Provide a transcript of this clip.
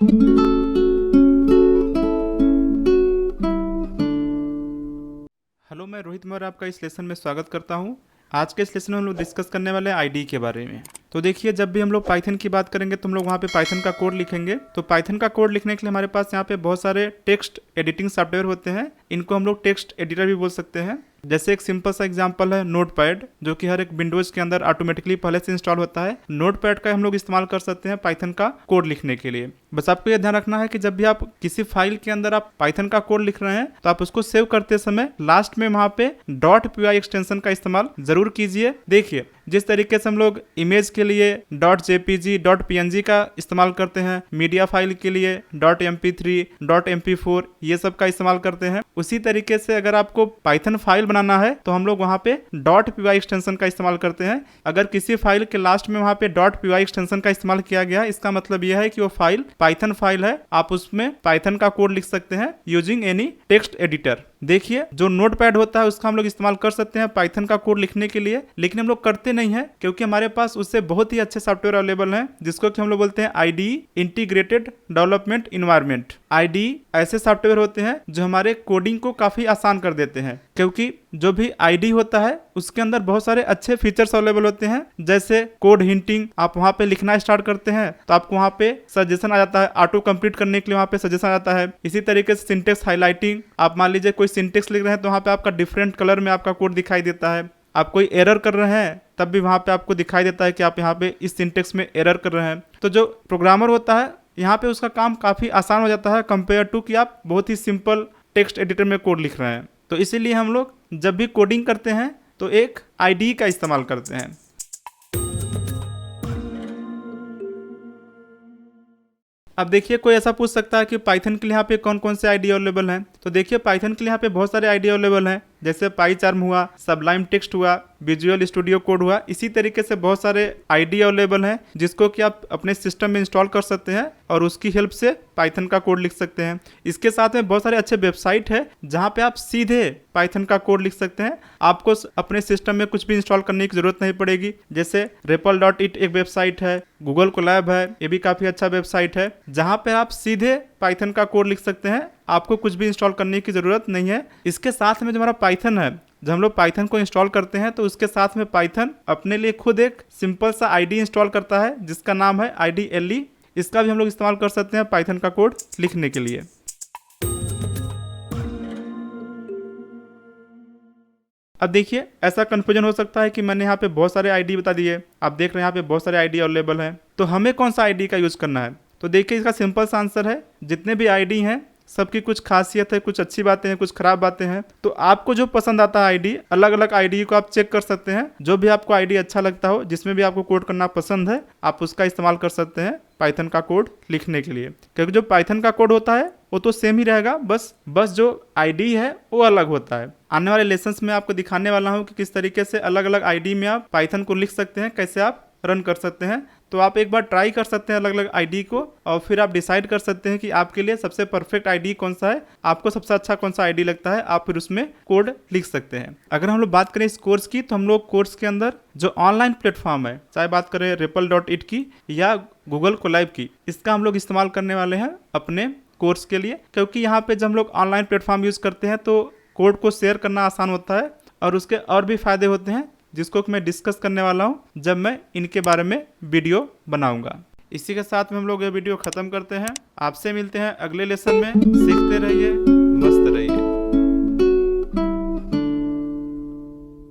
Hello, मैं रोहित मौर्य आपका इस लेसन में स्वागत करता हूं। आज के इस लेसन में हम लोग डिस्कस करने वाले हैं आईडी के बारे में। तो देखिए, जब भी हम लोग पाइथन की बात करेंगे तो हम लोग वहाँ पे पाइथन का कोड लिखेंगे। तो पाइथन का कोड लिखने के लिए हमारे पास यहाँ पे बहुत सारे टेक्स्ट एडिटिंग सॉफ्टवेयर होते हैं। इनको हम लोग टेक्स्ट एडिटर भी बोल सकते हैं। जैसे एक सिंपल सा एग्जांपल है नोटपैड, जो कि हर एक विंडोज के अंदर ऑटोमेटिकली पहले से इंस्टॉल होता है। नोटपैड का हम लोग इस्तेमाल कर सकते हैं पाइथन का कोड लिखने के लिए। बस आपको यह ध्यान रखना है कि जब भी आप किसी फाइल के अंदर आप पाइथन का कोड लिख रहे हैं तो आप उसको सेव करते समय लास्ट में वहां पे .py एक्सटेंशन का इस्तेमाल जरूर कीजिए। देखिए, जिस तरीके से हम लोग इमेज के लिए .jpg .png का इस्तेमाल करते हैं, मीडिया फाइल के लिए .mp3 .mp4 ये सब का इस्तेमाल करते हैं, उसी तरीके से अगर आपको पाइथन फाइल बनाना है तो हम लोग वहां पे .py एक्सटेंशन का इस्तेमाल करते हैं। अगर किसी फाइल के लास्ट में वहां पे .py एक्सटेंशन का इस्तेमाल किया गया, इसका मतलब यह है कि वो फाइल पाइथन फाइल है। आप उसमें पाइथन का कोड लिख सकते हैं यूजिंग एनी टेक्स्ट एडिटर। देखिए, जो नोटपैड होता है उसका हम लोग इस्तेमाल कर सकते हैं पाइथन का कोड लिखने के लिए, लेकिन हम लोग करते नहीं है क्योंकि हमारे पास उससे बहुत ही अच्छे सॉफ्टवेयर अवेलेबल हैं, जिसको कि हम लोग बोलते हैं ID, integrated development environment. ID ऐसे सॉफ्टवेयर होते हैं जो हमारे कोडिंग को काफी आसान कर देते हैं, क्योंकि जो भी आईडी होता है उसके अंदर बहुत सारे अच्छे फीचर्स अवेलेबल होते हैं। जैसे कोड हिंटिंग, आप वहां पे लिखना स्टार्ट करते हैं तो आपको वहां पे सजेशन आ जाता है, ऑटो कंप्लीट करने के लिए वहां पे सजेशन आ जाता है। इसी तरीके से सिंटेक्स हाईलाइटिंग, आप मान लीजिए कोई सिंटेक्स लिख रहे हैं तो वहां पे आपका डिफरेंट कलर में आपका कोड दिखाई देता है। आप कोई एरर कर रहे हैं तब भी वहां पे आपको दिखाई देता है कि आप यहाँ पे इस सिंटेक्स में एरर कर रहे हैं। तो जो प्रोग्रामर होता है यहाँ पे उसका काम काफी आसान हो जाता है कंपेयर टू कि आप बहुत ही सिंपल टेक्स्ट एडिटर में कोड लिख रहे हैं। तो इसीलिए हम लोग जब भी कोडिंग करते हैं तो एक आईडी का इस्तेमाल करते हैं। अब देखिए, कोई ऐसा पूछ सकता है कि पाइथन के लिए यहाँ पे कौन कौन से आईडी अवेलेबल हैं। तो देखिए, पाइथन के लिए यहाँ पे बहुत सारे आईडी अवेलेबल हैं, जैसे पाईचार्म हुआ, सबलाइम टेक्स्ट हुआ, विजुअल स्टूडियो कोड हुआ। इसी तरीके से बहुत सारे आईडी अवेलेबल हैं जिसको कि आप अपने सिस्टम में इंस्टॉल कर सकते हैं और उसकी हेल्प से पाइथन का कोड लिख सकते हैं। इसके साथ में बहुत सारे अच्छे वेबसाइट है जहाँ पे आप सीधे पाइथन का कोड लिख सकते हैं। आपको अपने सिस्टम में कुछ भी इंस्टॉल करने की जरूरत नहीं पड़ेगी। जैसे REPL.it एक वेबसाइट है, गूगल कोलैब है, ये भी काफी अच्छा वेबसाइट है जहाँ पे आप सीधे पाइथन का कोड लिख सकते हैं। आपको कुछ भी इंस्टॉल करने की जरूरत नहीं है। इसके साथ में जो हमारा पाइथन है, जब हम लोग पाइथन को इंस्टॉल करते हैं तो उसके साथ में पाइथन अपने लिए खुद एक सिंपल सा आईडी इंस्टॉल करता है जिसका नाम है IDLE। इसका भी हम लोग इस्तेमाल कर सकते हैं पाइथन का कोड लिखने के लिए। अब देखिए, ऐसा कंफ्यूजन हो सकता है कि मैंने यहाँ पे बहुत सारे आईडी बता दिए, आप देख रहे हैं यहाँ पे बहुत सारे आईडी अवेलेबल हैं, तो हमें कौन सा आईडी का यूज करना है। तो देखिए, इसका सिंपल सा आंसर है, जितने भी आईडी हैं सबकी कुछ खासियत है, कुछ अच्छी बातें हैं, कुछ खराब बातें हैं। तो आपको जो पसंद आता है आईडी, अलग अलग आईडी को आप चेक कर सकते हैं। जो भी आपको आईडी अच्छा लगता हो, जिसमें भी आपको कोड करना पसंद है, आप उसका इस्तेमाल कर सकते हैं पाइथन का कोड लिखने के लिए। क्योंकि जो पाइथन का कोड होता है वो तो सेम ही रहेगा, बस जो आईडी है वो अलग होता है। आने वाले लेसन्स में आपको दिखाने वाला हूँ कि किस तरीके से अलग अलग आईडी में आप पाइथन को लिख सकते हैं, कैसे आप रन कर सकते हैं। तो आप एक बार ट्राई कर सकते हैं अलग अलग आईडी को, और फिर आप डिसाइड कर सकते हैं कि आपके लिए सबसे परफेक्ट आईडी कौन सा है, आपको सबसे अच्छा कौन सा आईडी लगता है, आप फिर उसमें कोड लिख सकते हैं। अगर हम लोग बात करें इस कोर्स की, तो हम लोग कोर्स के अंदर जो ऑनलाइन प्लेटफॉर्म है, चाहे बात करें REPL.it की या गूगल कोलैब की, इसका हम लोग इस्तेमाल करने वाले हैं अपने कोर्स के लिए। क्योंकि यहाँ पे जब हम लोग ऑनलाइन प्लेटफॉर्म यूज करते हैं तो कोड को शेयर करना आसान होता है और उसके और भी फायदे होते हैं, जिसको कि मैं डिस्कस करने वाला हूं जब मैं इनके बारे में वीडियो बनाऊंगा। इसी के साथ में हम लोग ये वीडियो खत्म करते हैं। आपसे मिलते हैं अगले लेसन में। सीखते रहिए।